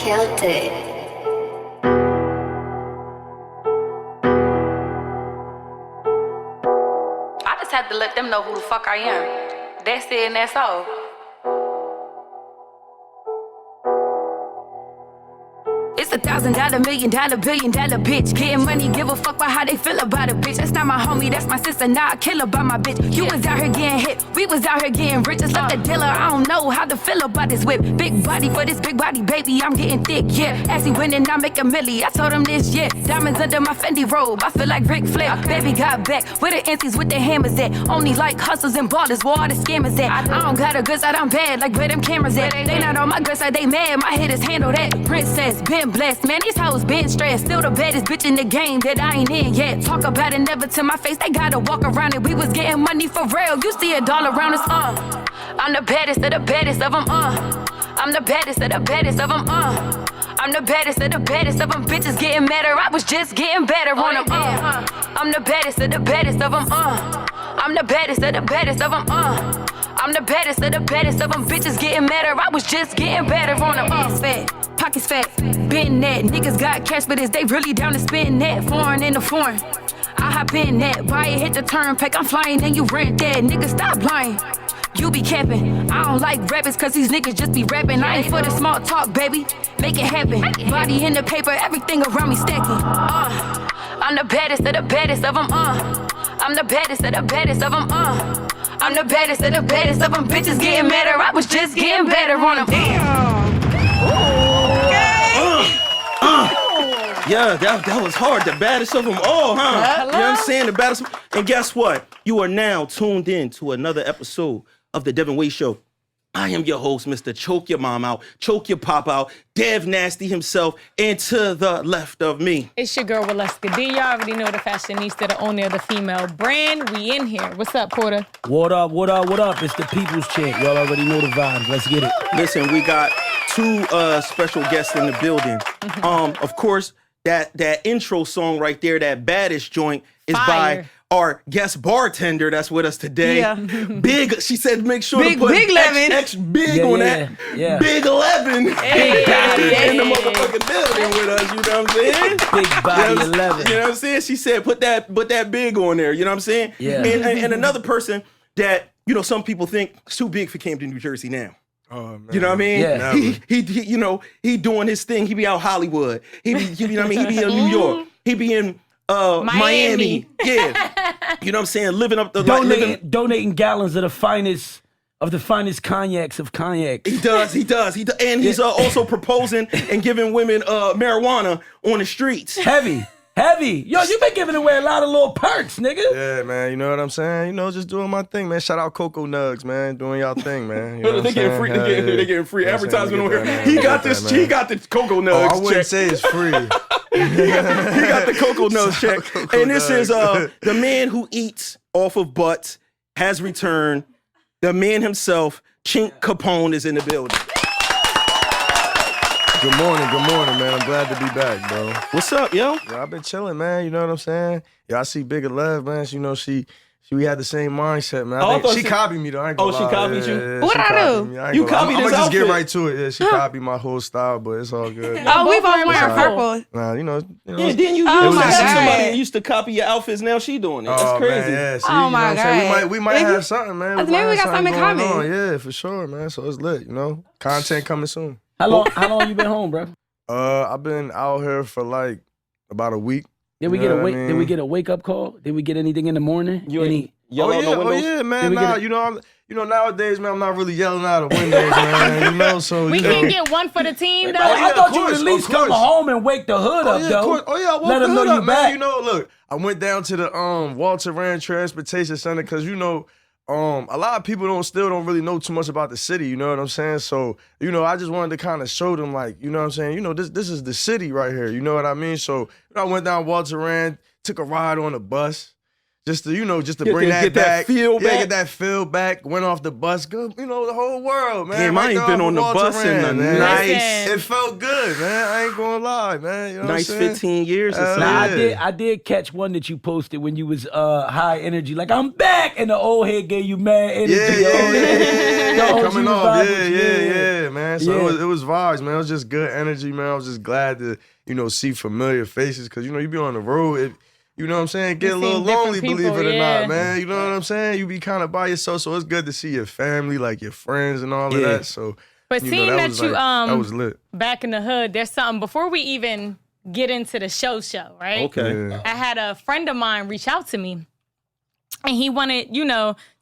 killed it. I just have to let them know who the fuck I am. That's it and that's all. It's $1,000, $1 million, $1 billion bitch. Getting money, give a fuck about how they feel about a bitch. That's not my homie, that's my sister. Nah, I kill about my bitch. You was out here getting hit, we was out here getting rich. Just like the dealer, I don't know how to feel about this whip. Big body for this big body, baby, I'm getting thick, yeah. As he winning, I make a milli. I told him this, yeah. Diamonds under my Fendi robe, I feel like Ric Flair. Baby got back, where the NCs with the hammers at. Only like hustlers and ballers, where all the scammers at. I don't got a good side, I'm bad, like where them cameras at. They not on my good side, they mad, my hitters handle that. Princess, been blessed, man, these hoes been stressed. Still the baddest bitch in the game that I ain't in yet. Talk about it never to my face, they gotta walk around it. We was getting money for real, you see a dollar around us, I'm the baddest of the baddest of them, I'm the baddest of the baddest of them, I'm the baddest of the baddest of them. Bitches getting madder, I was just getting better on them, I'm the baddest of the baddest of them, I'm the baddest of the baddest of them, I'm the baddest of the baddest of them. Bitches getting madder, I was just getting better on them, fat. Pockets fat, been that. Niggas got cash, but is they really down to spend that? Foreign in the foreign, I hop in that. Buy it, hit the turnpike, I'm flying, then you rent that. Niggas stop lying, you be capping. I don't like rappers, cause these niggas just be rapping. I ain't for the small talk, baby, make it happen. Body in the paper, everything around me stacking. I'm the baddest of the baddest of them, I'm the baddest of the baddest of them, I'm the baddest of the baddest of them. Bitches getting madder, I was just getting better on them. Yeah, that was hard. The baddest of them all, huh? Hello? You know what I'm saying? The baddest. And guess what? You are now tuned in to another episode of the Devinwade Show. I am your host, Mr. Choke Your Mom Out, Choke Your Pop Out, Dev Nasty himself, and to the left of me. It's your girl, Walesca D. Y'all already know the fashionista, the owner of the female brand. We in here. What's up, Porta? What up, what up, what up? It's the People's Champ. Y'all already know the vibes. Let's get it. Listen, we got two special guests in the building. Of course, that intro song right there, that baddest joint, is Fire. by our guest bartender that's with us today. Yeah. Big, she said make sure Big- to put Big 11. X big on that. Yeah. Big 11. Hey, in the hey. motherfucking building with us, you know what I'm saying? Big body You know 11. what I'm saying? She said put that big on there, you know what I'm saying? Yeah. And another person that, you know, some people think is too big for Camden, New Jersey now. Oh, man. You know what I mean? Yeah. He you know, he doing his thing. He be out Hollywood. He be, you know what I mean? He be in New York. He be in Miami. Yeah. You know what I'm saying? Living up the Donating gallons of the finest cognacs of cognac. He does. And he's also proposing and giving women marijuana on the streets. Heavy. Yo, you been giving away a lot of little perks, nigga. Yeah, man, you know what I'm saying? You know, just doing my thing, man. Shout out Cocoa Nugs, man. Doing y'all thing, man. You know what They I'm getting saying? free. Hell They yeah. getting free You know what I'm saying? advertisement on Get here. that, man. He Get got that, this. man. He got the Cocoa Oh, Nugs I wouldn't check. say it's free. He got the Cocoa Nugs check. Cocoa And this is Nugs. the man who eats off of butts has returned. The man himself, Chink Capone, is in the building. Good morning, man. I'm glad to be back, bro. What's up, yo? Yeah, I've been chilling, man. You know what I'm saying? Yeah, I see Bigger Love, man. You know, we had the same mindset, man. Oh, I I think thought she she- coain't me though. I ain't Oh, gonna she lie. copied you? Yeah, What'd she I copied do? me. I ain't You gonna lie. copied I'm his gonna just get outfit. right to it. Yeah, she copied my whole style, but it's all good. Oh, we both wearing Sorry. purple. Nah, you know. Yeah, then you Oh used my to have God. somebody that used to copy your outfits. Now she doing it. That's Oh, crazy. Man, yeah. See, Oh, you know my what I'm saying? God. We might Maybe- have something, man. Maybe might we have got something in going common. on. Yeah, for sure, man. So it's lit, you know. Content coming soon. How long you been home, bro? I've been out here for like about a week. Did we You get know a what I wake? mean? Did we get a wake up call? Did we get anything in the morning? You Any? yell out no windows? yeah, man. Did we get Nah, it? you know, nowadays, man, I'm not really yelling out of windows, man. You know, so We you know. can get one for the team, though. yeah, I thought of you would course, at least of come course. home and wake the hood up, yeah, though. of course. Oh yeah, I woke Let the them know hood you up, back. man. You know, look, I went down to the Walter Rand Transportation Center because you know. A lot of people still don't really know too much about the city, you know what I'm saying? So, you know, I just wanted to kind of show them, like, you know what I'm saying? You know, this is the city right here, you know what I mean? So, I went down Walter Rand, took a ride on the bus, just to Get bring that- that get that back. feel back. Get that feel back. Went off the bus, good, the whole world, man. Damn, I ain't there been off on the of Walter bus in a Rand, man. nice- It felt good, man. I ain't gonna lie, man. You know what I'm Nice saying? 15 years or something. Nah, Yeah. I did catch one that you posted when you was high energy, like I'm back, and the old head gave you mad energy. The OG Coming was off, vibing, yeah, man. So Yeah. it was vibes, man. It was just good energy, man. I was just glad to, see familiar faces, because you be on the road. You know what I'm saying? Get You a little seen different lonely, believe people, it or yeah. not, man. You know what I'm saying? You be kind of by yourself, so it's good to see your family, like your friends and all of Yeah. that. So, But seeing that that was you that was lit. back in the hood, there's something before we even get into the show, right? Okay. Yeah. I had a friend of mine reach out to me, and he wanted,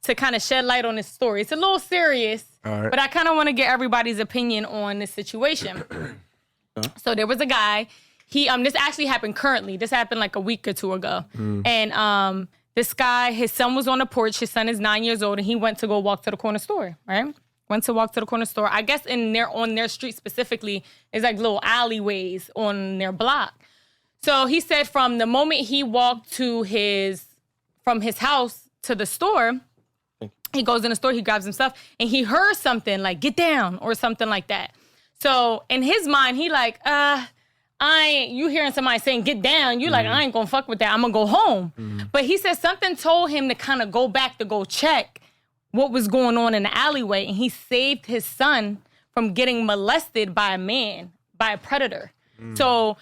to kind of shed light on this story. It's a little serious, All right. but I kind of want to get everybody's opinion on this situation. So there was a guy. This actually happened currently. This happened like a week or two ago. And this guy, his son was on the porch. His son is 9 years old, and he went to go walk to the corner store, right? Went to walk to the corner store. I guess on their street specifically, is like little alleyways on their block. So he said from the moment he walked from his house to the store, he goes in the store, he grabs some stuff, and he heard something like, get down, or something like that. So in his mind, he like, you hearing somebody saying, get down, you like, I ain't gonna fuck with that, I'm gonna go home. But he said something told him to kind of go back to go check what was going on in the alleyway, and he saved his son from getting molested by a predator. So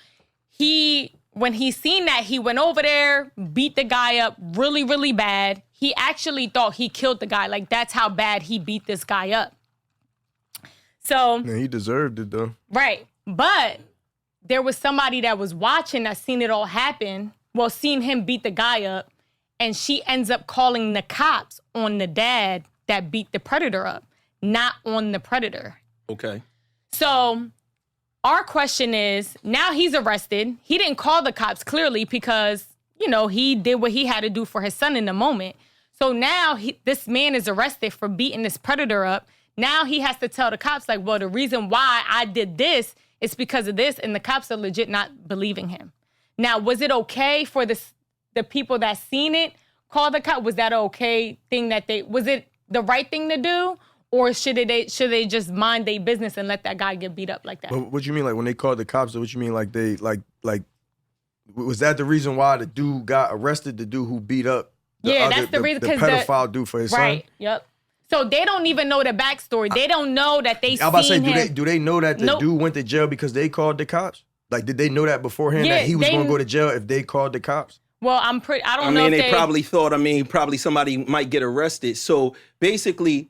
when he seen that, he went over there, beat the guy up really, really bad. He actually thought he killed the guy. Like, that's how bad he beat this guy up. So, Man, he deserved it, though. right. But there was somebody that was watching that seen it all happen. Well, seen him beat the guy up. And she ends up calling the cops on the dad that beat the predator up, not on the predator. Okay. So our question is, now he's arrested. He didn't call the cops clearly because, he did what he had to do for his son in the moment. So now this man is arrested for beating this predator up. Now he has to tell the cops, like, well, the reason why I did this is because of this, and the cops are legit not believing him. Now, was it okay for the people that seen it call the cops? Was that an okay thing was it the right thing to do? Or should they just mind their business and let that guy get beat up like that? But what you mean, like when they called the cops? What you mean, like they like was that the reason why the dude got arrested? The dude who beat up that's the reason, the 'cause pedophile dude for his right. son. Yep. So they don't even know the backstory. They don't know that they I was about to say, seen him. do they know that the Nope. dude went to jail because they called the cops? Like, did they know that beforehand Yeah, that he was they- going to go to jail if they called the cops? Well, I don't I know mean, if they probably thought, probably somebody might get arrested. So basically,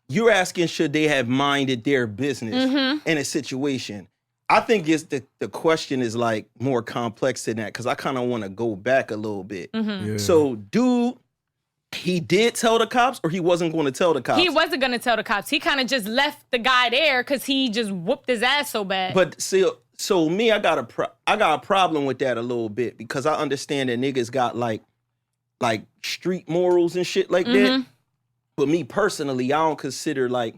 you're asking, should they have minded their business in a situation? I think the question is like more complex than that, because I kind of want to go back a little bit. Yeah. So, dude, he did tell the cops, or he wasn't going to tell the cops? He wasn't going to tell the cops. He kind of just left the guy there because he just whooped his ass so bad. But see, so me, I got a problem with that a little bit, because I understand that niggas got like street morals and shit like that. But me personally, I don't consider like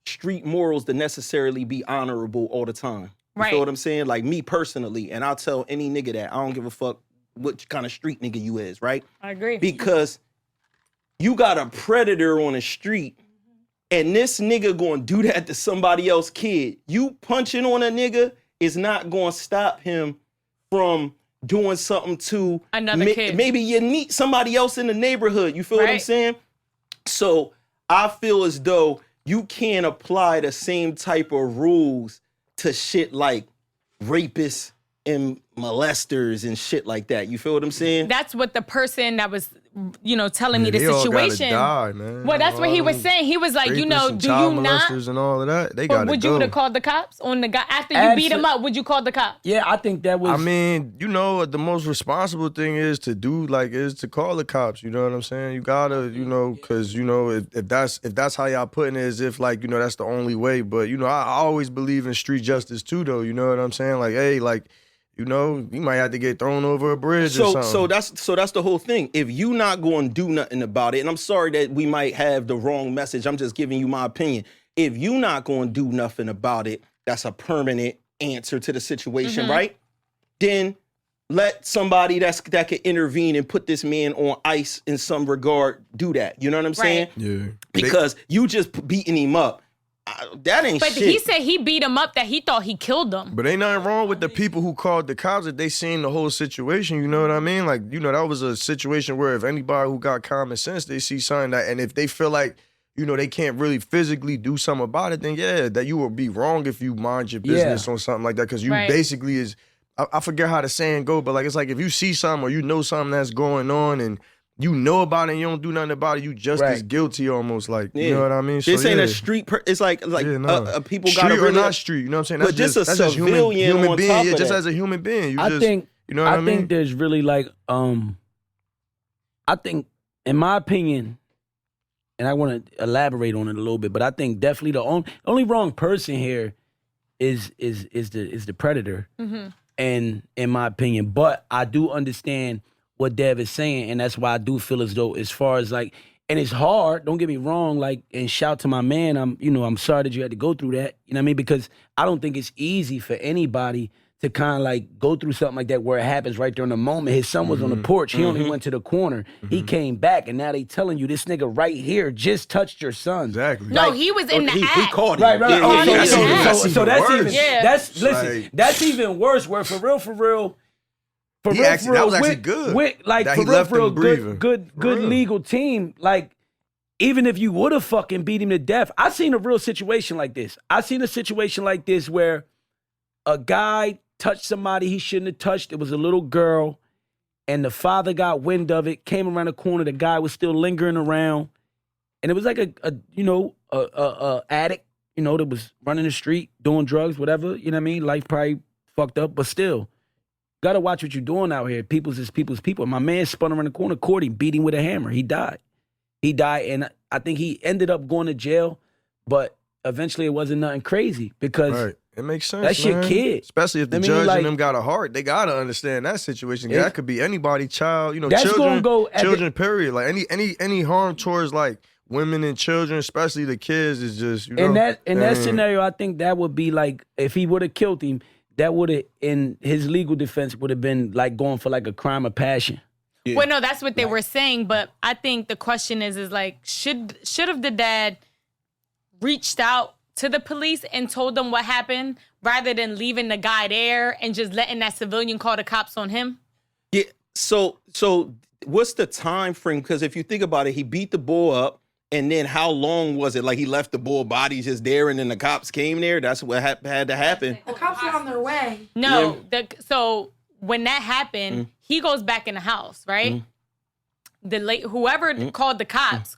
street morals to necessarily be honorable all the time. You Right. feel what I'm saying? Like me personally, and I'll tell any nigga that I don't give a fuck what kind of street nigga you is, right? I agree. Because you got a predator on the street, and this nigga gonna do that to somebody else's kid. You punching on a nigga is not gonna stop him from doing something to Another kid. Maybe you meet somebody else in the neighborhood. You feel what I'm Right. saying? So I feel as though you can't apply the same type of rules to shit like rapists and molesters and shit like that. You feel what I'm saying? That's what the person that was, telling me the they all situation. gotta die, man. Well, that's what he was saying. He was like, Rapists and do child you not? molesters and all of that, they But gotta would go. you have called the cops on the guy after you beat him up? Would you call the cops? Yeah, I think that was. I mean, the most responsible thing is to call the cops. You know what I'm saying? You gotta, because if that's how y'all putting it, as if like that's the only way. But I always believe in street justice too, though. You know what I'm saying? Like, hey, like. You might have to get thrown over a bridge or something. So that's the whole thing. If you not going to do nothing about it, and I'm sorry that we might have the wrong message, I'm just giving you my opinion. If you not going to do nothing about it, that's a permanent answer to the situation, right? Then let somebody that could intervene and put this man on ice in some regard do that. You know what I'm saying? Yeah. Because you just beating him up. That ain't But shit. he said he beat him up, that he thought he killed him. But ain't nothing wrong with the people who called the cops if they seen the whole situation. You know what I mean? Like, you know, that was a situation where if anybody who got common sense, they see something that, and if they feel like, you know, they can't really physically do something about it, then yeah, that you would be wrong if you mind your business on something like that. Because you basically is, I forget how the saying go, but like, it's like if you see something or you know something that's going on and you know about it and you don't do nothing about it, you just as guilty almost, like, you know what I mean? So, this ain't a street, it's like people street got to or not street, you know what I'm saying? But just a civilian human on being, top of just that. as a human being. You I just, think, you know what I mean? think there's really like, I think, in my opinion, and I want to elaborate on it a little bit, but I think definitely the only wrong person here is the predator, and in my opinion. But I do understand what Dev is saying, and that's why I do feel as though, as far as like, and it's hard, don't get me wrong, like, and shout to my man, I'm sorry that you had to go through that, you know what I mean? Because I don't think it's easy for anybody to kind of like go through something like that where it happens right during the moment. His son was on the porch, he only went to the corner, he came back, and now they telling you this nigga right here just touched your son. Exactly. No, he was in the He act. caught him. Right. So that's worse. even that's listen. Like, that's even worse. Where for real. that was actually good. Like that for he left him real, breathing. good legal team. Like even if you would have fucking beat him to death, I seen a real situation like this. I seen a situation like this where a guy touched somebody he shouldn't have touched. It was a little girl, and the father got wind of it. Came around the corner. The guy was still lingering around, and it was like a addict, that was running the street, doing drugs, whatever. You know what I mean? Life probably fucked up, but still, gotta watch what you're doing out here. People's is people's people. My man spun around the corner, caught him, beat him with a hammer. He died, and I think he ended up going to jail, but eventually it wasn't nothing crazy because. It makes sense. That's your kid. Especially if the judge and them got a heart. They gotta understand that situation. That could be anybody, child, that's children, children, period. Like any harm towards like women and children, especially the kids, is just, in that scenario, I think that would be like, if he would have killed him, that would have, in his legal defense, would have been like going for like a crime of passion. Yeah. Well, no, that's what they were saying, but I think the question is like, should have the dad reached out to the police and told them what happened rather than leaving the guy there and just letting that civilian call the cops on him? Yeah. So what's the time frame? Because if you think about it, he beat the boy up, and then how long was it? Like he left the boy body just there, and then the cops came there. That's what had to happen. The cops were on their way. No. So when that happened, he goes back in the house, right? Whoever called the cops,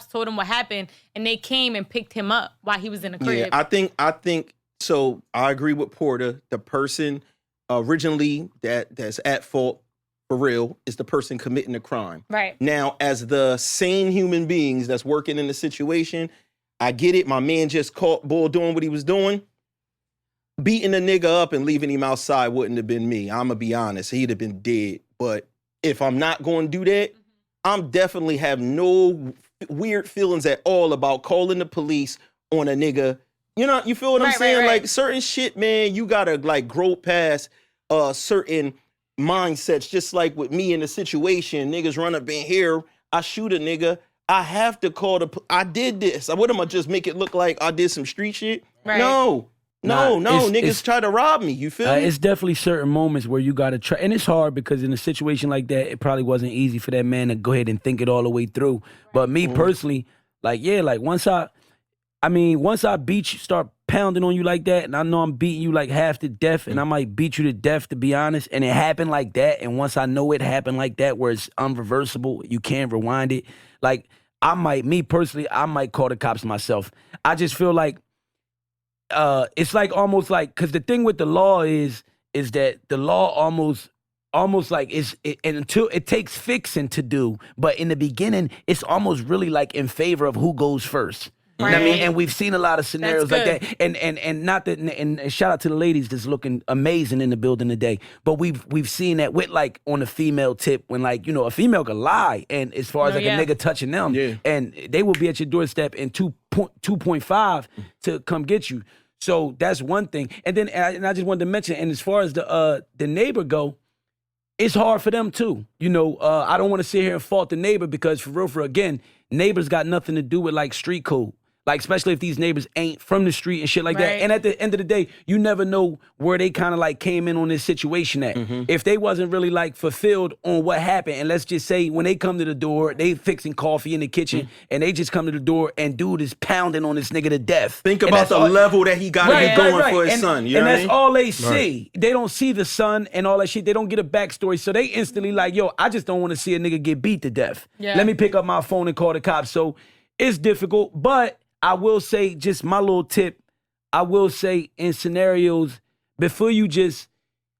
told him what happened, and they came and picked him up while he was in the crib. Yeah, I think so. I agree with Porta. The person originally that's at fault for real is the person committing the crime. Right. Now, as the sane human beings that's working in the situation, I get it. My man just caught Bull doing what he was doing. Beating a nigga up and leaving him outside wouldn't have been me. I'm gonna be honest. He'd have been dead. But if I'm not going to do that, I'm definitely have no weird feelings at all about calling the police on a nigga. You feel what I'm saying? Right. Like certain shit, man, you gotta like grow past certain mindsets. Just like with me in the situation, niggas run up in here, I shoot a nigga, I have to call I did this. What am I just make it look like I did some street shit? Right. No, niggas try to rob me. You feel me? It's definitely certain moments where you got to try. And it's hard because in a situation like that, it probably wasn't easy for that man to go ahead and think it all the way through. But me personally, once I beat you, start pounding on you like that, and I know I'm beating you like half to death, and I might beat you to death, to be honest, and it happened like that, and once I know it happened like that where it's unreversible, you can't rewind it, like, I might call the cops myself. I just feel like it's like almost like, because the thing with the law is that the law almost like and until it takes fixing to do, but in the beginning it's almost really like in favor of who goes first. You know what I mean? And we've seen a lot of scenarios like that. And not that, and shout out to the ladies that's looking amazing in the building today. But we've seen that with like on the female tip when like, a female could lie, and as far as a nigga touching them, and they will be at your doorstep in 2.5 to come get you. So that's one thing. And then and I just wanted to mention, and as far as the neighbor go, it's hard for them too. You know, I don't want to sit here and fault the neighbor because for real, again, neighbors got nothing to do with like street code. Like, especially if these neighbors ain't from the street and shit like that. And at the end of the day, you never know where they kind of like came in on this situation at. If they wasn't really like fulfilled on what happened, and let's just say when they come to the door, they fixing coffee in the kitchen, and they just come to the door and dude is pounding on this nigga to death. Think about the level that he got to be going for his son. You know what I mean? And that's all they see. They don't see the son and all that shit. They don't get a backstory. So they instantly like, yo, I just don't want to see a nigga get beat to death. Let me pick up my phone and call the cops. So it's difficult, but I will say, just my little tip, I will say in scenarios, before you just,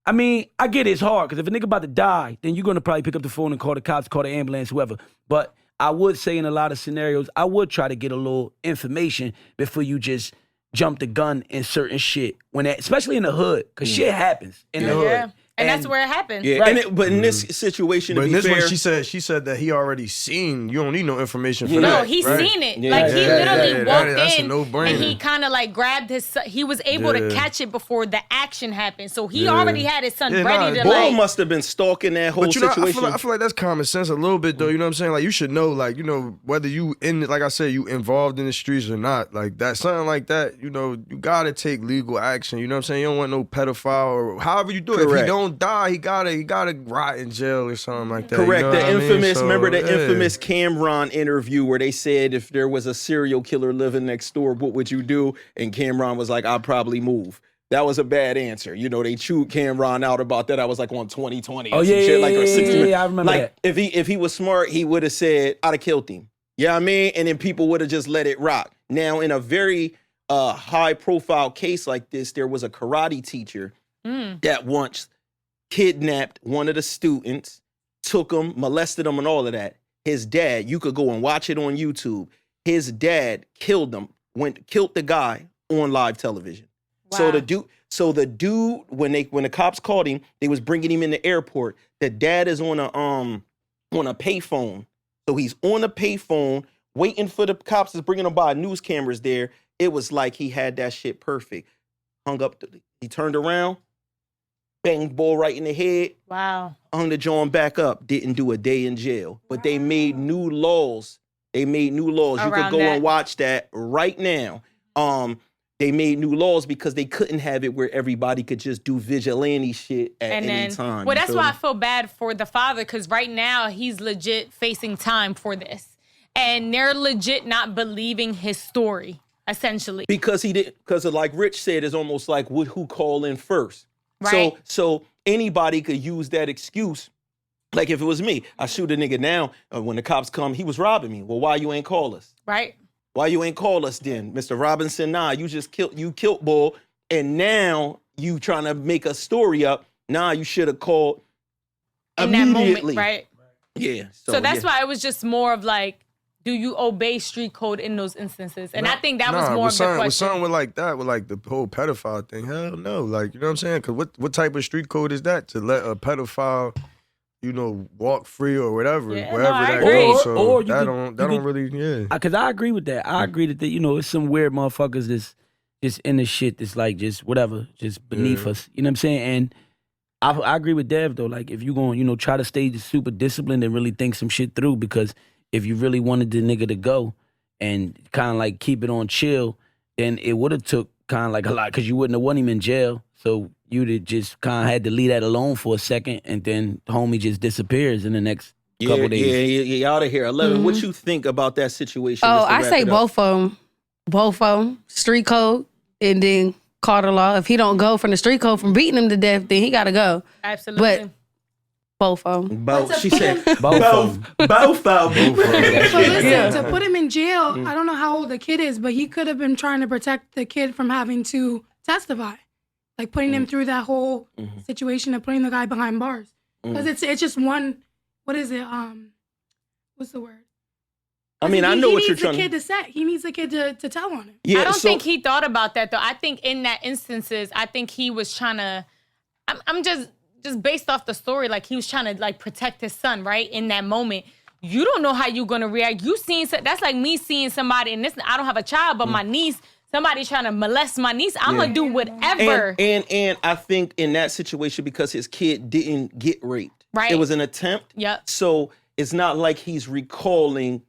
I mean, I get it's hard, because if a nigga about to die, then you're going to probably pick up the phone and call the cops, call the ambulance, whoever. But I would say in a lot of scenarios, I would try to get a little information before you just jump the gun in certain shit, when that, especially in the hood, because shit happens in the hood. And that's where it happens. Yeah, but in this situation, to be this fair, one, she said that he already seen. You don't need no information for that. No, he right? seen it. Like, he literally walked that's a in no-brainer. and he kind of like grabbed his son. He was able to catch it before the action happened. So he already had his son ready to Bull like. must have been stalking that whole situation. I feel like that's common sense a little bit, though. You know what I'm saying? Like, you should know, like, you know, whether you like I said, you involved in the streets or not. Like, that, something like that, you know, you got to take legal action. You know what I'm saying? You don't want no pedophile or however you do it. If he don't die, he gotta rot in jail or something like that. Correct. You know The infamous, So, remember the infamous Cameron interview where they said if there was a serial killer living next door, what would you do? And Cameron was like, I'd probably move. That was a bad answer. You know, they chewed Cameron out about that. I was like on 2020 or some shit, like, or 60. I remember like, that. if he was smart, he would have said, I'd have killed him. You know what I mean? And then people would have just let it rock. Now, in a very high profile case like this, there was a karate teacher that once kidnapped one of the students, took him, molested him, and all of that. His dad, you could go and watch it on YouTube. His dad killed him, killed the guy on live television. Wow. So the dude, when the cops caught him, they was bringing him in the airport. The dad is on a payphone. So he's on a payphone waiting for the cops to bring him by. News cameras there. It was like he had that shit perfect. Hung up, he turned around, banged Bull right in the head. Wow. Hung the joint back up. Didn't do a day in jail. But they made new laws. You could go and watch that right now. They made new laws because they couldn't have it where everybody could just do vigilante shit at any time. Well, that's why I feel bad for the father, because right now he's legit facing time for this. And they're legit not believing his story, essentially. Because like Rich said, it's almost like who call in first. Right. So anybody could use that excuse. Like if it was me, I shoot a nigga now. When the cops come, he was robbing me. Well, why you ain't call us? Right. Why you ain't call us then, Mr. Robinson? Nah, you killed Bull, and now you trying to make a story up. Nah, you should have called in immediately. That moment, right? Yeah. So that's why it was just more of like, do you obey street code in those instances? And I think that was more of the question. With something like that, with like the whole pedophile thing, hell no. Like, you know what I'm saying? Because what type of street code is that to let a pedophile, you know, walk free or whatever, wherever that goes? So or that don't really. Because I agree with that. I agree that, you know, it's some weird motherfuckers that's just in the shit that's like just whatever, just beneath us. You know what I'm saying? And I agree with Dev though. Like if you going, you know, try to stay super disciplined and really think some shit through, because if you really wanted the nigga to go and kind of like keep it on chill, then it would have took kind of like a lot, because you wouldn't have want him in jail. So you'd have just kind of had to leave that alone for a second, and then the homie just disappears in the next couple days. Yeah, out of here. 11, what you think about that situation? Oh, I say both of them. Street code, and then call the law. If he don't go from the street code from beating him to death, then he got to go. Absolutely. But both of them. Both. She said Both of them. both of them. But listen, to put him in jail, I don't know how old the kid is, but he could have been trying to protect the kid from having to testify. Like putting him through that whole situation of putting the guy behind bars. Because it's just one, what is it? What's the word? I mean, I know what you're trying to... He needs the kid to tell on him. Yeah, I don't think he thought about that, though. I think in that instances, I think he was trying to... I'm just based off the story, like he was trying to like protect his son, right? In that moment. You don't know how you're going to react. That's like me seeing somebody, and I don't have a child, but my niece... Somebody trying to molest my niece, I'm going to do whatever. And I think in that situation, because his kid didn't get raped, Right. It was an attempt. Yep. So it's not like he's recalling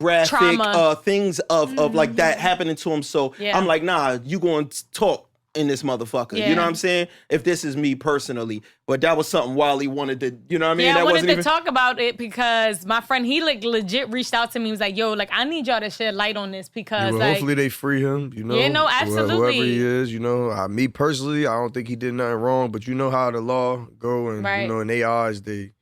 graphic Trauma. things of like that happening to him. So Yeah. I'm like, nah, you going to talk in this motherfucker. Yeah. You know what I'm saying? If this is me personally. But that was something Wiley wanted to, you know what I mean? Yeah, I that wanted wasn't to even talk about it because my friend, he like legit reached out to me. He was like, yo, like, I need y'all to shed light on this because Well, like, hopefully they free him, you know. Yeah, no, absolutely. Whoever he is, you know. Me personally, I don't think he did nothing wrong, but you know how the law go and, Right. you know, in their eyes, they,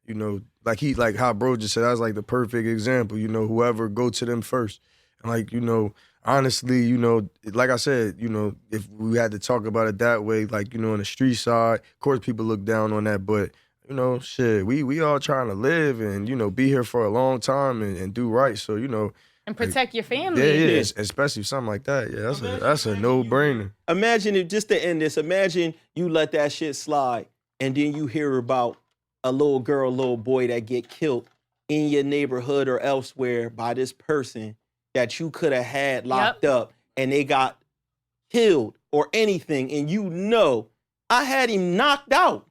you know, like how bro just said, that's like the perfect example, you know, whoever go to them first. And like, you know, honestly, you know, like I said, you know, if we had to talk about it that way, like, you know, on the street side, of course people look down on that, but, you know, shit, we all trying to live and, you know, be here for a long time and do right. So, you know. and protect your family. Yeah, especially something like that. Yeah, that's a no-brainer. Imagine if, just to end this, imagine you let that shit slide and then you hear about a little girl, little boy that get killed in your neighborhood or elsewhere by this person that you could have had locked up and they got killed or anything, and you know, I had him knocked out.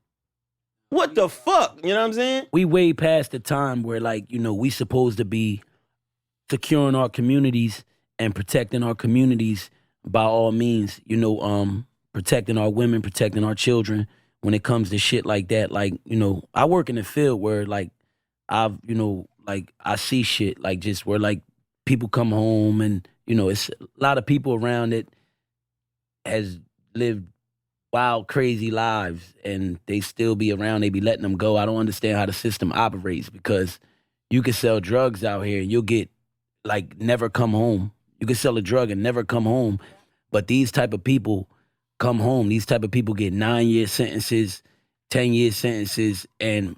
What the fuck? You know what I'm saying? We way past the time where, like, you know, we supposed to be securing our communities and protecting our communities by all means, you know, protecting our women, protecting our children when it comes to shit like that. Like, you know, I work in the field where, like, I've, you know, like, I see shit, like, just where, like, people come home and, you know, it's a lot of people around that has lived wild, crazy lives and they still be around, they be letting them go. I don't understand how the system operates because you can sell drugs out here and you'll get, like, never come home. You can sell a drug and never come home. But these type of people come home. These type of people get 9-year sentences, 10-year sentences, and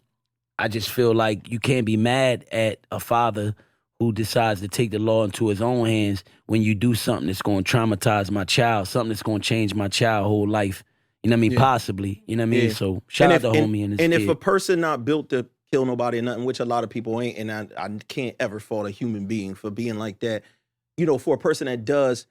I just feel like you can't be mad at a father who decides to take the law into his own hands when you do something that's going to traumatize my child, something that's going to change my child's whole life. You know what I mean? Yeah. Possibly. You know what I mean? Yeah. So shout out to homie and his And kid. if a person not built to kill nobody or nothing, which a lot of people ain't, and I can't ever fault a human being for being like that, you know, for a person that does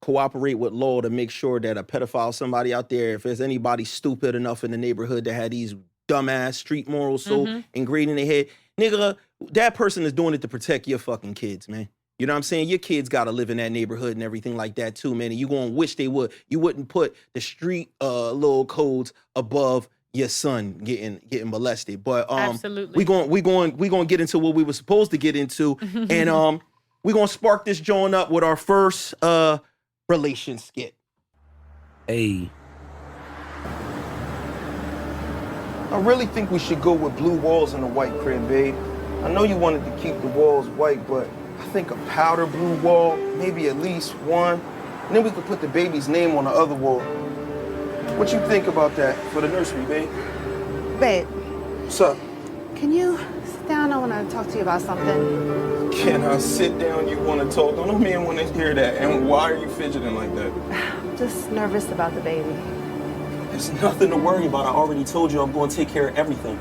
cooperate with law to make sure that a pedophile, somebody out there, if there's anybody stupid enough in the neighborhood that had these dumbass street morals so ingrained in their head, nigga, that person is doing it to protect your fucking kids, man. You know what I'm saying? Your kids got to live in that neighborhood and everything like that too, man. And you going to wish they would. You wouldn't put the street little codes above your son getting molested. But Absolutely. we going to get into what we were supposed to get into, and we going to spark this joint up with our first relation skit. Hey. I really think we should go with blue walls in a white crib, babe. I know you wanted to keep the walls white, but I think a powder blue wall, maybe at least one, and then we could put the baby's name on the other wall. What you think about that for the nursery, babe? Babe, What's up? can you sit down? I want to talk to you about something. Can I sit down? You want to talk? Don't no man want to hear that. And why are you fidgeting like that? I'm just nervous about the baby. There's nothing to worry about. I already told you I'm going to take care of everything.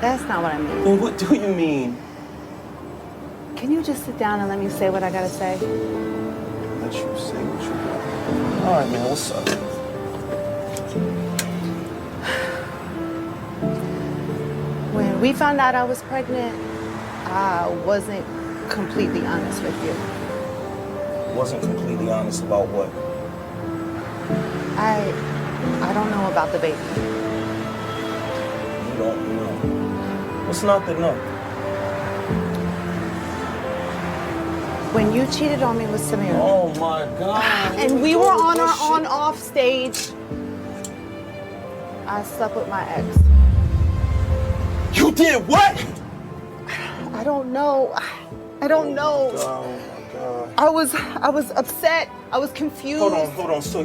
That's not what I mean. Then what do you mean? Can you just sit down and let me say what I gotta say? Let you say what you got. All right, man, what's up? When we found out I was pregnant, I wasn't completely honest with you. Wasn't completely honest about what? I don't know about the baby. You don't know. What's not to know? When you cheated on me with Samir, Oh my God. and we were on our on-off stage, I slept with my ex. You did what? I don't know. I don't know. Oh my God. I was upset. I was confused. Hold on. So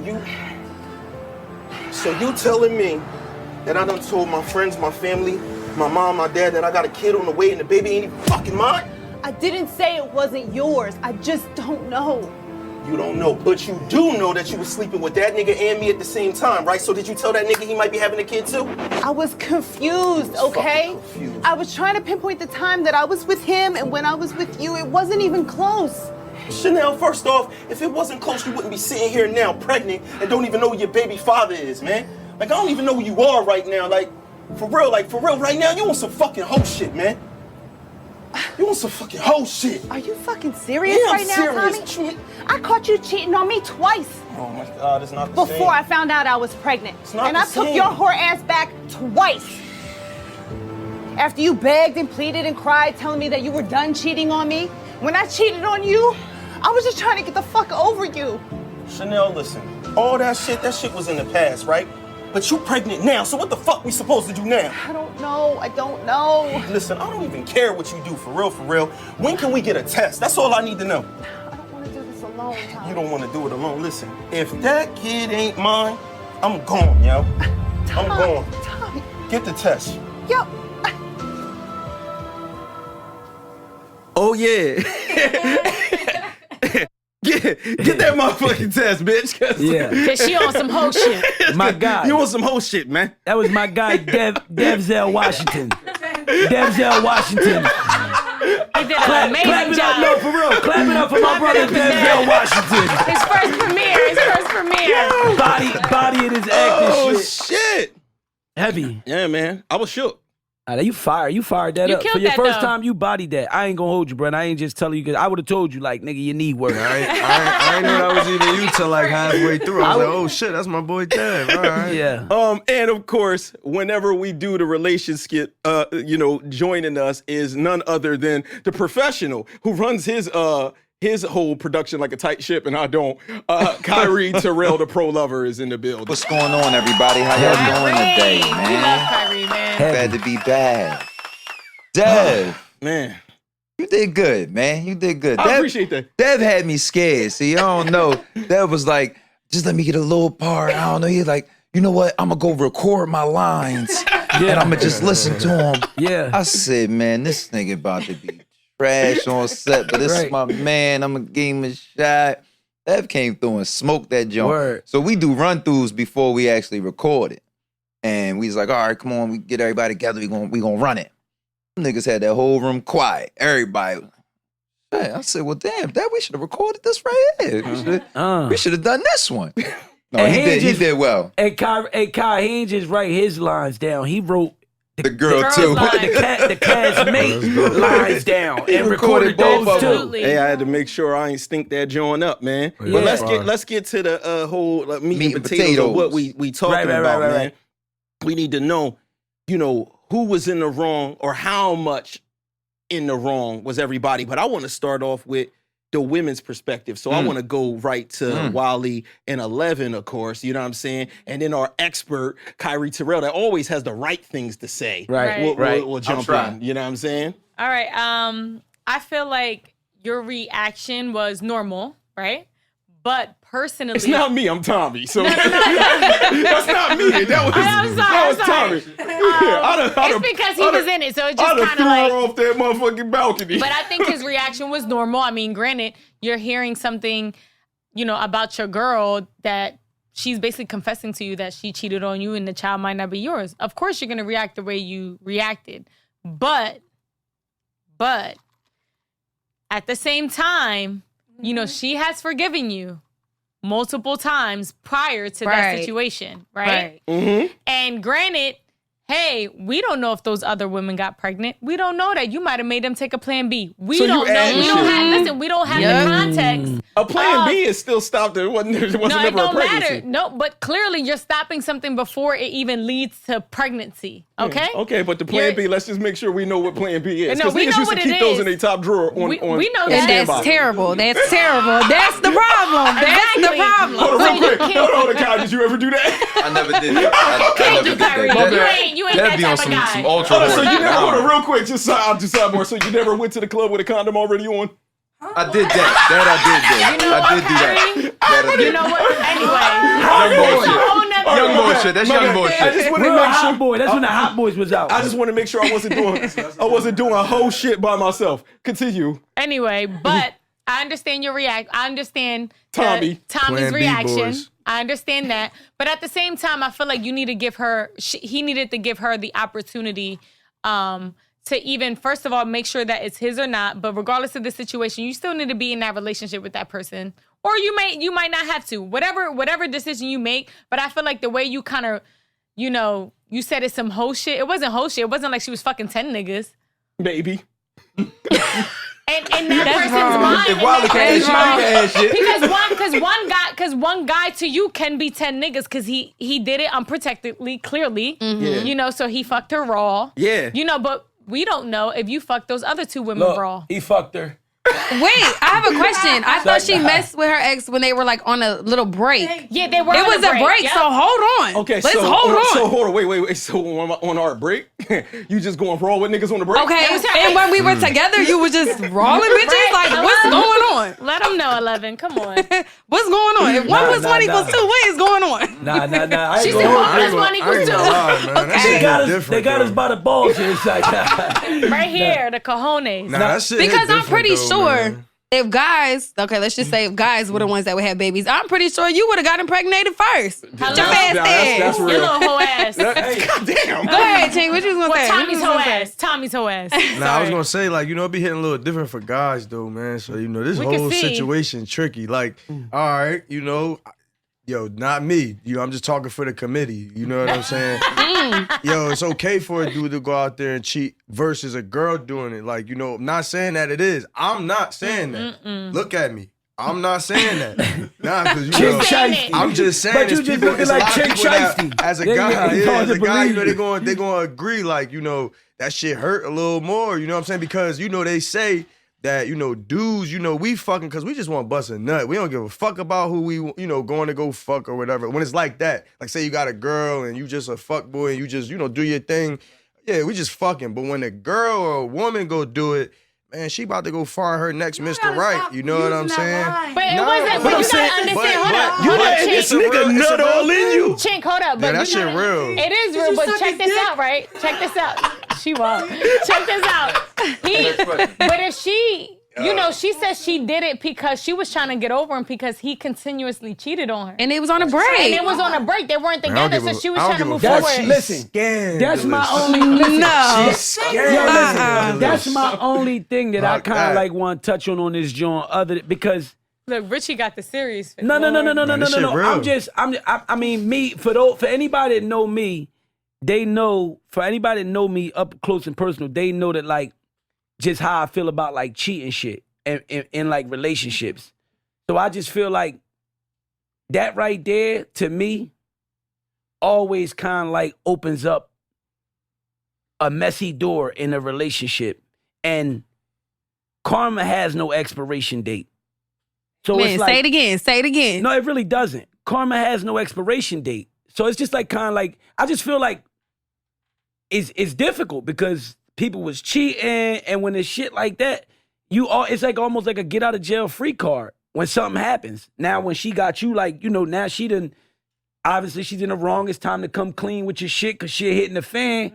you telling me that I done told my friends, my family, my mom, my dad that I got a kid on the way and the baby ain't even fucking mine? I didn't say it wasn't yours. I just don't know. You don't know, but you do know that you was sleeping with that nigga and me at the same time, right? So did you tell that nigga he might be having a kid too? I was confused, okay? fucking confused. I was trying to pinpoint the time that I was with him and when I was with you. It wasn't even close. Chanel, first off, if it wasn't close, you wouldn't be sitting here now pregnant and don't even know who your baby father is, man. Like, I don't even know who you are right now. Like, For real, right now, you want some fucking hoe shit, man. You want some fucking hoe shit. Are you fucking serious Yeah, I'm right now, serious. Tommy? I caught you cheating on me twice Oh my God, it's not the same. before I found out I was pregnant. not And the I took same. your whore ass back twice. After you begged and pleaded and cried, telling me that you were done cheating on me. When I cheated on you, I was just trying to get the fuck over you. Chanel, listen. All that shit was in the past, right? But you pregnant now, so what the fuck we supposed to do now? I don't know. Listen, I don't even care what you do, for real. When can we get a test? That's all I need to know. I don't want to do this alone, Tommy. You don't want to do it alone. Listen, if that kid ain't mine, I'm gone, yo. I'm gone. Tommy. Get the test. Yo. Oh yeah. Get that motherfucking test, bitch. Yeah. Cause she on some whole shit. My guy. You want some whole shit, man. That was my guy, Devzel Washington. Devzel Washington. He did an amazing Clap it up, job. no, for real. Clap it up for my brother, Devzel Washington. His first premiere. Body in his acting Oh shit. shit. Heavy. Yeah, man. I was shook. You fired that You up. killed For your that, first though. time, you bodied that. I ain't gonna hold you, bro. And I ain't just telling you, because I would have told you, like, nigga, you need work. I ain't know that was even you till like halfway through. I was like, oh shit, that's my boy Dev. All right. Yeah. And of course, whenever we do the relation skit, joining us is none other than the professional who runs his whole production like a tight ship, and I don't. Kyrie Terrell, the pro lover, is in the building. What's going on, everybody? How y'all doing today, We love man? Kyrie, man. Glad to be back. Dev, Man, you did good, man. You did good. I appreciate that. Dev had me scared. See, I don't know. Dev was like, just let me get a little part. I don't know. He's like, you know what? I'm going to go record my lines, and I'm going to just listen to them. Yeah. I said, man, this nigga about to be trash on set, but this is Right. my man. I'm going to give him a shot. Dev came through and smoked that joint. Word. So we do run-throughs before we actually record it. And we was like, all right, come on, we get everybody together. We gonna run it. Them niggas had that whole room quiet. Everybody. Hey, I said, well, damn, Dad, we should have recorded this right here. We should have done this one. No, And he did well. Hey, Kai, he ain't just write his lines down. He wrote The girl girl's too. line. the castmate lines down and recorded both those of them. too. Absolutely. hey, I had to make sure I ain't stink that joint up, man. Yeah. But let's get to the whole meat and potatoes of what we talking Right, about, man. right. We need to know, who was in the wrong or how much in the wrong was everybody. But I want to start off with the women's perspective. So I want to go right to Wally and 11, of course, you know what I'm saying? And then our expert, Kyrie Terrell, that always has the right things to say. Right. We'll jump in, you know what I'm saying? All right. I feel like your reaction was normal, right? But personally, It's not me, I'm Tommy. So that's not me. That was Tommy. it's because he was in it, so it just I'd have kind threw of like. her off that motherfucking balcony. But I think his reaction was normal. I mean, granted, you're hearing something, about your girl that she's basically confessing to you that she cheated on you and the child might not be yours. Of course, you're gonna react the way you reacted, but at the same time, she has forgiven you multiple times prior to that Right. situation, right? Mm-hmm. And granted, hey, we don't know if those other women got pregnant. We don't know that. You might have made them take a plan B. We So you don't know. adding We don't shit. have, listen, we don't have the context. A plan B is still stopped. It wasn't No, it never a don't pregnancy. matter. No, but clearly you're stopping something before it even leads to pregnancy. Okay? Okay, but the plan You're- B, let's just make sure we know what plan B is. No, Because we niggas know used to what keep it those is. in their top drawer on We know And that. that's standby. terrible. That's terrible. That's the problem. That's the Exactly. problem. Hold on, So real you quick. can't- Hold on, Kai, did you ever do that? I never did that. I Can't never do did that. Kyrie. Dev- You ain't Dev that be on type of guy. some ultra Hold on, so you horny. never, hold on, real quick, just sidebar. So you never went to the club with a condom already on? I did that. I did that. That I did. You know what? Anyway. Young That's a bullshit. whole nother- Young bullshit. That's young I bullshit. just want to Real make hot sure. boy. That's when the hot boys was out. I just want to make sure I wasn't doing a whole shit by myself. Continue. Anyway, but I understand your Tommy. Tommy's Plan B, reaction. boys. I understand that. But at the same time, I feel like you need to give her, he needed to give her the opportunity to even, first of all, make sure that it's his or not. But regardless of the situation, you still need to be in that relationship with that person. Or you might not have to. Whatever decision you make. But I feel like the way you kind of, you said it's some hoe shit. It wasn't hoe shit. It wasn't like she was fucking 10 niggas. Baby. And that person's mind. Because one guy to you can be 10 niggas because he did it unprotectedly, clearly. Yeah. You know, so he fucked her raw. Yeah. You know, but we don't know if you fucked those other 2 women raw. He fucked her. Wait, I have a question. I thought she messed with her ex when they were like on a little break. Yeah, they were. It was a break, yep. so hold on. Okay, let's so hold on. So hold on, wait. So on our break, you just going raw with niggas on the break? Okay, and when we were together, you was just rolling bitches. Like, what's going on? Let them know, 11. Come on. What's going on? If 1 plus 1 equals 2, what is going on? Nah. She said 1 plus 1 equals 2. They got us by the balls here. It's like, right here, the cojones. Nah, that shit Because I'm pretty though, sure. man. If guys, okay, let's just say if guys were the ones that would have babies, I'm pretty sure you would have got impregnated first. Hello? Your fast That's ass. real. Your little hoe ass. God damn. Go ahead, Ching. What you was gonna say? Tommy's hoe ass. Tommy's hoe ass. Nah, I was gonna say, like, you know, it be hitting a little different for guys though, man. So, you know, this We can whole see. situation tricky. Like, all right, you know, yo, not me. You know, I'm just talking for the committee. You know what I'm saying? Yo, it's okay for a dude to go out there and cheat versus a girl doing it. Like, you know, I'm not saying that it is. I'm not saying that. Look at me. I'm not saying that. Nah, because you know, I'm just saying But you it's just people, looking it's a like lot of Chick people that, Shiesty. as a They- guy, it's yeah, hard as to a guy, you know, believe they're going to agree, like, you know, that shit hurt a little more, you know what I'm saying? Because, you know, they say that, you know, dudes, you know, we fucking, because we just want to bust a nut. We don't give a fuck about who we, you know, going to go fuck or whatever. When it's like that, like say you got a girl and you just a fuck boy and you just, you know, do your thing. Yeah, we just fucking. But when a girl or a woman go do it, man, she about to go find her next Mr. Right. You know what I'm saying? But it wasn't, but you gotta understand, hold up. You Hold up, letting this Chink. nigga nut all in you. Chink, hold up. Yeah, But that you shit gotta- real. It is real, but check this out, right? Check this out. She won't. Check this out. But if she, you know, she says she did it because she was trying to get over him because he continuously cheated on her. And it was on a break. And it was on a break. They weren't Man, I don't together, give so she a- was I don't trying to give a move fuck. forward. Listen, that's my only. No. That's my only thing that I Fuck kind of that. like want to touch on this joint, because. Look, Richie got the series. No. this shit real. I mean, me, for anybody that know me, they know, for anybody that know me up close and personal, they know that, like, just how I feel about, like, cheating shit and like, relationships. So I just feel like that right there, to me, always kind of, like, opens up a messy door in a relationship. And karma has no expiration date. So Man, it's like, say it again. Say it again. no, it really doesn't. Karma has no expiration date. So it's just like kind of like, I just feel like it's difficult because people was cheating, and when it's shit like that, it's like almost like a get out of jail free card when something happens. Now when she got you, like, you know, now she done, obviously she's in the wrong. It's time to come clean with your shit because shit hitting the fan,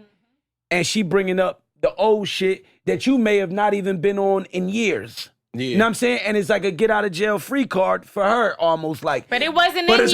and she bringing up the old shit that you may have not even been on in years. Yeah. You know what I'm saying? And it's like a get out of jail free card for her, almost like. But it wasn't But in years.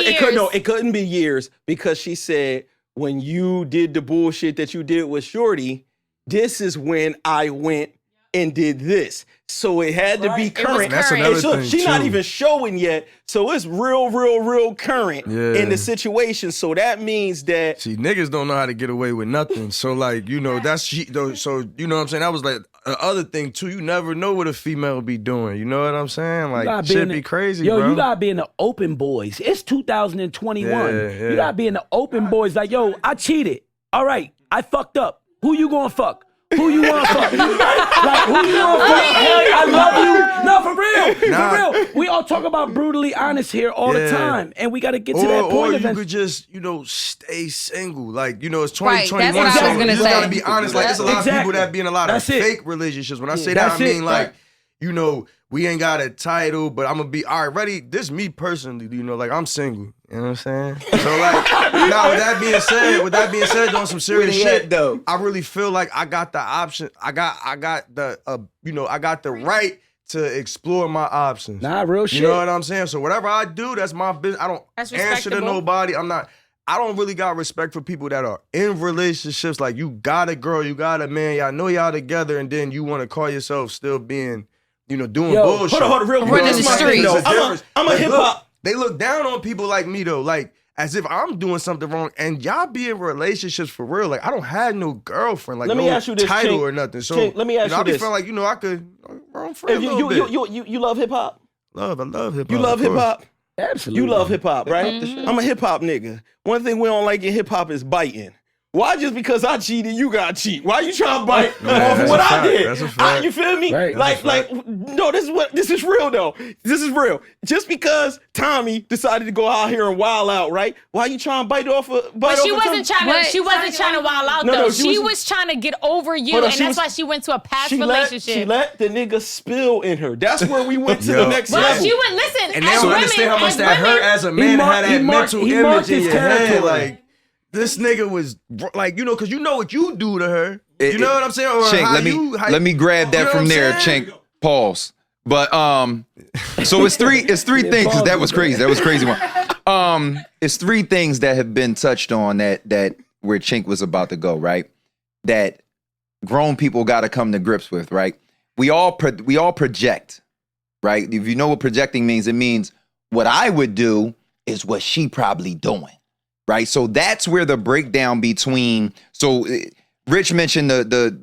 it couldn't be years because she said when you did the bullshit that you did with Shorty, this is when I went and did this. So it had to be current. That's current. another And so thing, she's not too. even showing yet. So it's real current Yeah. in the situation. So that means that See, niggas don't know how to get away with nothing. So, like, you know, that's she, though. So, you know what I'm saying? That was like the other thing, too. You never know what a female be doing. You know what I'm saying? You gotta Like, be shit in be the- crazy, yo, bro. you gotta be in the open boys. It's 2021. Yeah. You gotta be in the open boys. Like, yo, I cheated. All right, I fucked up. Who you gonna fuck? Who you wanna fuck? Like, who you wanna fuck? Hey, I love you. No, for real. Nah. For real. We all talk about brutally honest here all the Yeah. time. And we gotta get to that Or point you eventually. could just, you know, stay single. Like, you know, it's Right, 2021. that's what I was so gonna you just say. gotta be honest. Like, there's a lot of Exactly. people that be in a lot That's of it. fake relationships. When I say That's that, I mean, it. like, you know, we ain't got a title, but I'm gonna be, all right, ready? This me personally, you know, like, I'm single. You know what I'm saying? So, like, now with that being said, doing some serious Where they at, shit, though? I really feel like I got the option. I got the, you know, I got the right to explore my options. Nah, real shit. You know what I'm saying? So whatever I do, that's my business. I don't That's answer to respectable. nobody. I don't really got respect for people that are in relationships. Like, you got a girl, you got a man, y'all know y'all together, and then you want to call yourself still being, you know, doing Yo, bullshit. hold on, real quick. Running This the is my thing, streets. though. It's a difference. I'm a Like, hip look, hop. They look down on people like me though. Like, as if I'm doing something wrong, and y'all be in relationships for real. Like, I don't have no girlfriend, like Let no me ask you this, title Chink. or nothing. So Chink, let me ask I you be this. feeling like, I could wrong friend If a little bit. you love hip hop? I love hip hop. You love hip hop? Absolutely. You love hip hop, right? Mm-hmm. I'm a hip hop nigga. One thing we don't like in hip hop is biting. Why just because I cheated, you gotta cheat? Why you trying to bite off that's of what a I fact. did? That's a fact. You feel me? Right. No, this is real though. This is real. Just because Tommy decided to go out here and wild out, right? Why you trying to bite off of? But she wasn't trying to wild out No, though. she she was- was trying to get over you, Hold on, and she that's was- why she went to a past She relationship. let the nigga spill in her. That's where we went to the Yo. next well, level. she would listen. And as they don't women, understand how much as that women, hurt as a man to have that mental he image marked in his your head. territory. Like, this nigga was, like, because you know what you do to her. You know what I'm saying? Or Chink, how let me grab that you know from what I'm there, saying? Chink. Pause. But so it's three things, because that was crazy. That was a crazy one. It's three things that have been touched on that where Chink was about to go, right? That grown people got to come to grips with, right? We all project, right? If you know what projecting means, it means what I would do is what she probably doing, right? So that's where the breakdown between, so Rich mentioned the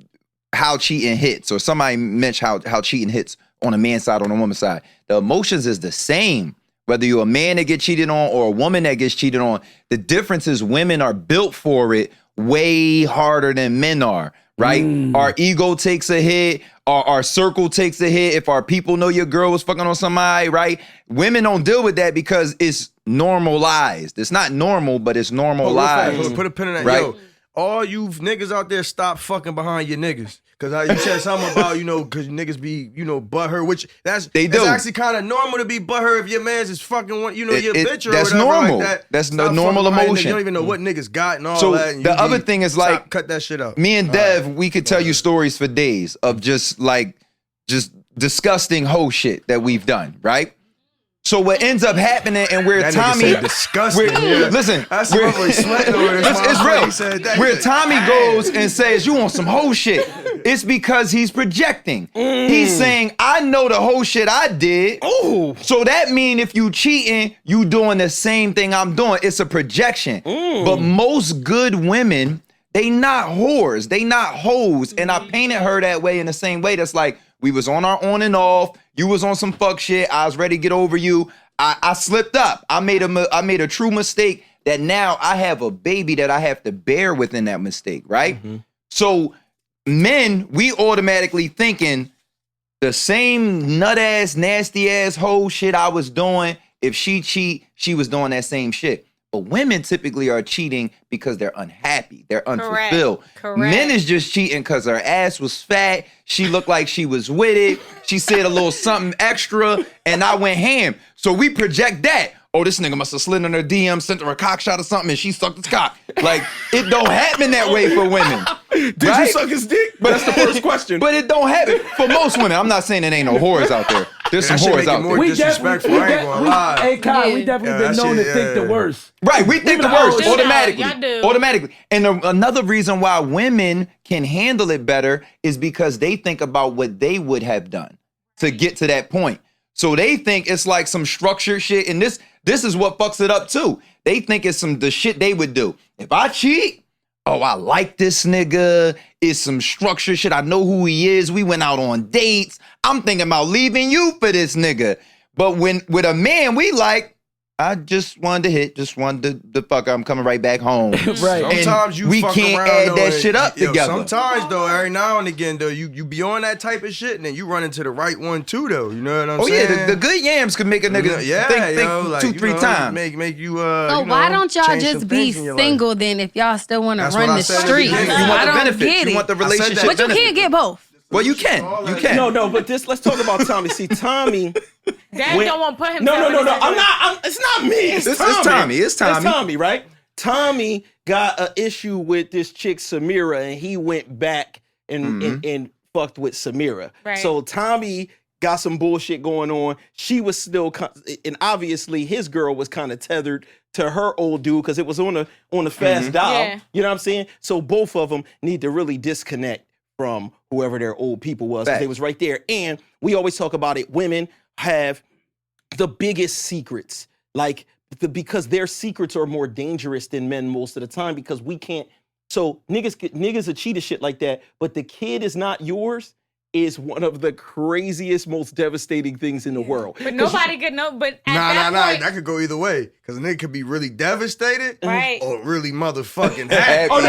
how cheating hits, or somebody mentioned how cheating hits on a man's side, on a woman's side. The emotions is the same, whether you're a man that gets cheated on or a woman that gets cheated on. The difference is women are built for it way harder than men are, right? Our ego takes a hit, our circle takes a hit. If our people know your girl was fucking on somebody, right? Women don't deal with that because it's normalized. It's not normal, but it's normalized. Put a pin in that. Right. Yo, all you niggas out there, stop fucking behind your niggas. Because you said something about, because niggas be, butthurt, which that's actually kind of normal to be butthurt if your man's is fucking, your bitch or that's whatever normal. like that. That's Stop the normal fucking behind niggas. emotion. You don't even know what niggas got and all So that. And the other thing is, like, cut that shit up. Me and Dev, we could tell you stories for days of just disgusting hoe shit that we've done, right? So what ends up happening, and where That nigga Tommy, said disgusting. listen, That's where- motherfucker sweating over this. it's real. He said that. Where He said, Tommy goes and says, "You want some hoe shit?" It's because he's projecting. He's saying, "I know the hoe shit I did." Ooh. So that mean if you cheating, you doing the same thing I'm doing. It's a projection. But most good women, they not whores. They not hoes. And I painted her that way in the same way. That's like, we was on our on and off. You was on some fuck shit. I was ready to get over you. I slipped up. I made a true mistake that now I have a baby that I have to bear within that mistake, right? So men, we automatically thinking the same nut ass, nasty ass hoe shit I was doing. If she cheat, she was doing that same shit. But women typically are cheating because they're unhappy. They're unfulfilled. Correct. Men is just cheating because her ass was fat. She looked like she was with it. She said a little something extra, and I went ham. So we project that. Oh, this nigga must have slid in her DM, sent her a cock shot or something, and she sucked his cock. Like, it don't happen that way for women. Did you suck his dick? But that's the first question. But it don't happen for most women. I'm not saying it ain't no whores out there. There's some That shit whores make it out more there. disrespectful. I ain't gonna lie. Hey, Kyle, we definitely Yeah, been that known shit, to think the yeah. worst. Right, we think the Women worst always- automatically. Y'all do. Automatically. And another reason why women can handle it better is because they think about what they would have done to get to that point. So they think it's like some structured shit, and this is what fucks it up too. They think it's the shit they would do. If I cheat, oh, I like this nigga. It's some structured shit. I know who he is. We went out on dates. I'm thinking about leaving you for this nigga. But when with a man, we like, I just wanted to hit, just wanted to fuck. I'm coming right back home. Right. And Sometimes you we fuck can't around, add though, that and- shit up together. Sometimes though, every now and again though, you be on that type of shit, and then you run into the right one too though. You know what I'm Oh saying? yeah, the good yams could make a nigga think yo, like, 2-3 times. Make you. So why don't y'all change just some be things in your life. single then if y'all still want to That's run what I the said at the streets? beginning. You want I the don't benefits. get You it. want the relationship But you benefits. can't get both. Well, you can. You can. No, but let's talk about Tommy. See, Tommy. Dad don't want to put himself No. in this I'm not. It's not me. It's Tommy. It's Tommy. It's Tommy, right? Tommy got an issue with this chick Samira, and he went back and fucked with Samira. Right. So Tommy got some bullshit going on. She was still, and obviously his girl was kind of tethered to her old dude because it was on the fast dial. Yeah. You know what I'm saying? So both of them need to really disconnect from whoever their old people was. 'Cause Fact. they was right there. And we always talk about it. Women have the biggest secrets. Like because their secrets are more dangerous than men most of the time because we can't. So niggas will cheat and shit like that, but the kid is not yours is one of the craziest, most devastating things in the world. But nobody could know. But at Nah, that point, that could go either way. Because a nigga could be really devastated Right. or really motherfucking happy. Oh,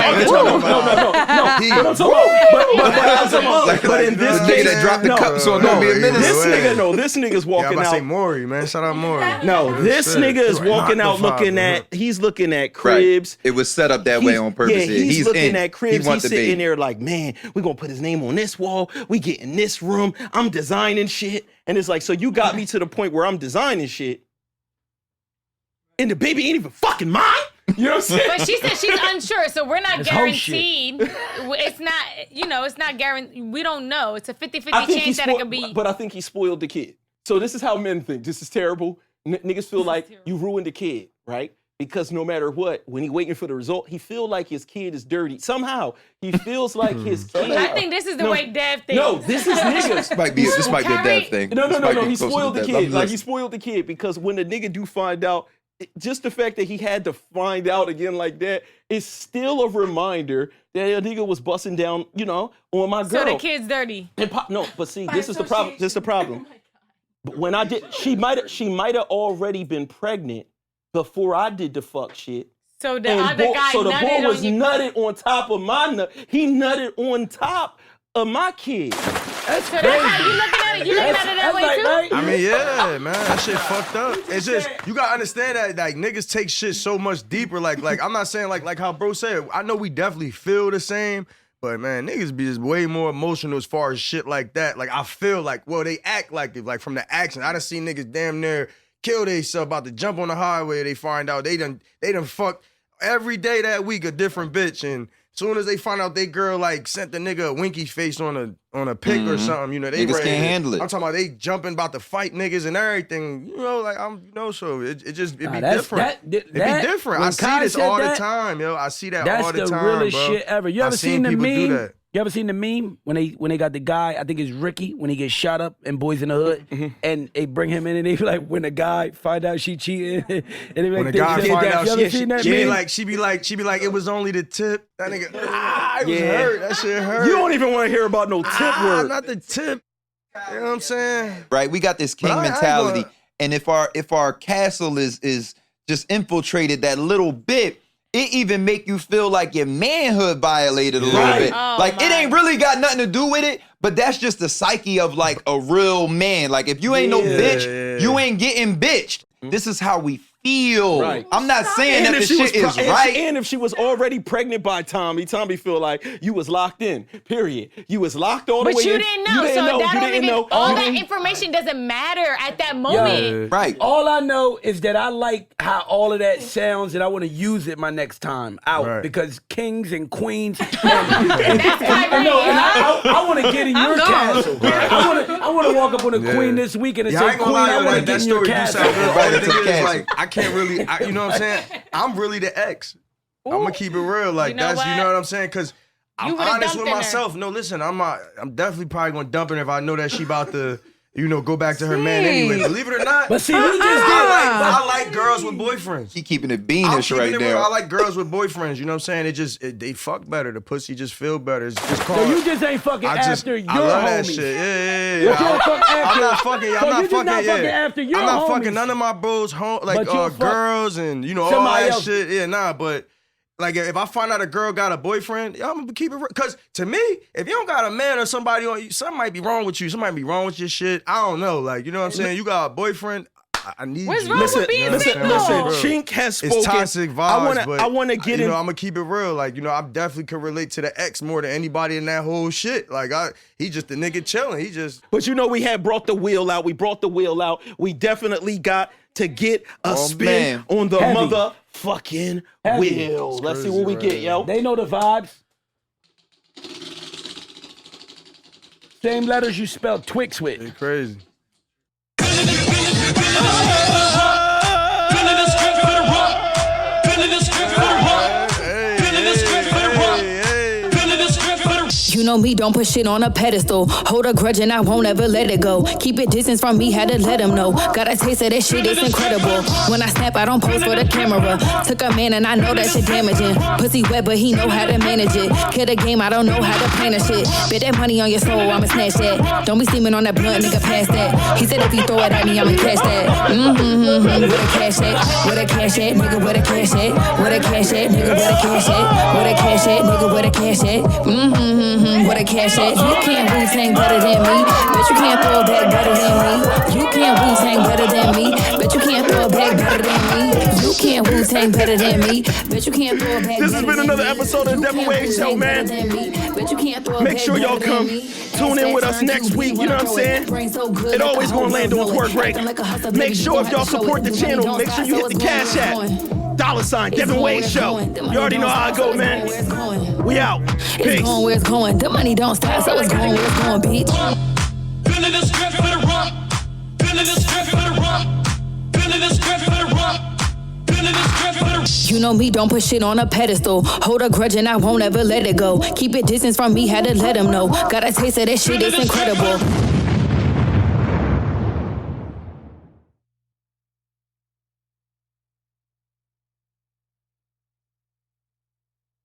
but in this nigga case, that dropped the cup, so it don't be a minute. This nigga's walking I out. say Maury, man. Shout out Maury. No, this nigga is walking out looking at. He's looking at cribs. Right. It was set up that way on purpose. Yeah, he's looking in. at cribs. He wants He's to sitting be. there like, man, we're gonna put his name on this wall. We get in this room. I'm designing shit. And it's like, so you got me to the point where I'm designing shit. And the baby ain't even fucking mine. You know what I'm saying? but she said she's unsure, so we're not It's whole shit. guaranteed. It's not, it's not guaranteed. We don't know. It's a 50-50 I think chance that it could be. But I think he spoiled the kid. So this is how men think. This is terrible. Niggas feel like you ruined the kid, right? Because no matter what, when he waiting for the result, he feel like his kid is dirty. Somehow, he feels like his kid. I think this is the way Dev thinks. No, this is niggas. This might be a dev thing. No. This might be He close to spoiled the dev. kid. I'm Like, he listening. spoiled the kid because when the nigga do find out, just the fact that he had to find out again like that is still a reminder that a nigga was busting down, on my girl. So the kid's dirty. No, but see, this is the problem. This is the problem. But when I did, she might have already been pregnant before I did the fuck shit. So the other guy so the nutted boy was on your nutted on top of my nut. He nutted on top of my kid. That's So crazy. that's how you looking at it? You looking at it that way like, too? right? I mean, yeah, man, that shit fucked up. It's just you gotta understand that like niggas take shit so much deeper. Like I'm not saying like how bro said. I know we definitely feel the same, but man, niggas be just way more emotional as far as shit like that. Like I feel like they act like it, like from the action. I done seen niggas damn near kill themselves about to jump on the highway. They find out they done fucked every day that week a different bitch and. Soon as they find out they girl like sent the nigga a winky face on a pic or something, they Niggas ready. can't handle it. I'm talking about they jumping about to fight niggas and everything, so it be different. It be different. I see this all the time, yo. I see that all the time, That's the realest bro. shit ever. You I ever seen the people do meme? that. You ever seen the meme when they got the guy, I think it's Ricky, when he gets shot up in Boys in the Hood, and they bring him in and they be like, when the guy find out she cheating, and they be like, When the guy find out you ever seen that meme? she be like, it was only the tip. That nigga, it was hurt. That shit hurt. You don't even want to hear about no tip word. Not the tip. You know what I'm saying? Right, we got this king But I ain't mentality, gonna- and if our castle is just infiltrated that little bit, it even make you feel like your manhood violated a little bit. Oh, like it my. ain't really got nothing to do with it, but that's just the psyche of like a real man. Like if you ain't no bitch, you ain't getting bitched. This is how we feel. Right. I'm not saying that if the she shit was is right. and if she was already pregnant by Tommy feel like you was locked in. Period. You was locked all the But way you in. didn't know, so that don't even, know. all You that didn't- information doesn't matter at that moment. Right. All I know is that I like how all of that sounds, and I want to use it my next time out Right. because kings and queens. That's Kyrie. I want to get in your castle. I want to walk up on a queen this weekend and Yeah, I say, ain't Queen, gonna lie, I want to that get in your story do castle. sound good. Right All the into the thing is, castle. like, I can't really, you know what I'm saying? I'm really the ex. I'm gonna keep it real, like You know that's, what? you know what I'm saying? Because I'm would've honest dumped with in her. myself. No, listen, I'm definitely probably gonna dump her if I know that she about to, go back to her man anyway. Believe it or not, But see, we just did I like girls with boyfriends. He keeping it I'm beanish keeping right it real. now. I like girls with boyfriends. You know what I'm saying? They fuck better. The pussy just feel better. It's just So called. you just ain't fucking after your I love that homies. shit. Yeah. You can't fuck after- I'm not fucking. So I'm you not just fucking. not fucking Yeah. after your I'm not homies. fucking none of my bros home, like But you'll fuck girls and all somebody that else. shit. Yeah, nah. But like, if I find out a girl got a boyfriend, I'm gonna keep it real. Cause to me, if you don't got a man or somebody on you, something might be wrong with you. Something might be wrong with your shit. I don't know. Like, you know what I'm saying? You got a boyfriend. I need What's you. wrong with being You know what I'm single? saying? Listen, Real. Chink has spoken. It's toxic vibes, but I want to get in. I'm gonna keep it real. Like, I definitely could relate to the ex more than anybody in that whole shit. Like, he just a nigga chilling. He just. But we had brought the wheel out. We brought the wheel out. We definitely got to get a spin man. on the Heavy. motherfucking Heavy. wheel. Let's see crazy, what we right? get, yo. They know the vibes. Same letters you spelled Twix with. They crazy. know me, don't put shit on a pedestal. Hold a grudge and I won't ever let it go. Keep it distance from me, had to let him know. Got a taste of that shit, it's incredible. When I snap, I don't pose for the camera. Took a man and I know that shit damaging. Pussy wet, but he know how to manage it. Kill the game, I don't know how to plan a shit. Bet that money on your soul, I'ma snatch that. Don't be steaming on that blunt, nigga, pass that. He said if you throw it at me, I'ma catch that. Where the cash at? Where the cash at? Nigga, where the cash at? Where the cash at? Nigga, where the cash at? Where the cash at? Nigga, where the cash at? Where the cash at? You can't Wu-Tang better than me. Bet you can't throw it back better than me. You can't Wu-Tang better than me. Bet you can't throw it back better than me. You can't Wu-Tang better than me. Bet you can't throw it back. This has been another episode of the Devinwade Show, man. Make sure y'all come tune in with us next week. You know what I'm saying? It always gonna land on twerk break. Make sure if y'all support the channel, make sure you hit the Cash App. $, Devinwade Show. You already know how I go, man. We out. Peace. It's going where it's going. The money don't stop, so it's going where it's going, bitch. Feeling this strength, you better run. Feeling this strength, you better run. Feeling this strength, you better run. Feeling this strength, you better run. You know me, don't put shit on a pedestal. Hold a grudge and I won't ever let it go. Keep it distance from me, had to let him know. Got a taste of that shit, it's incredible.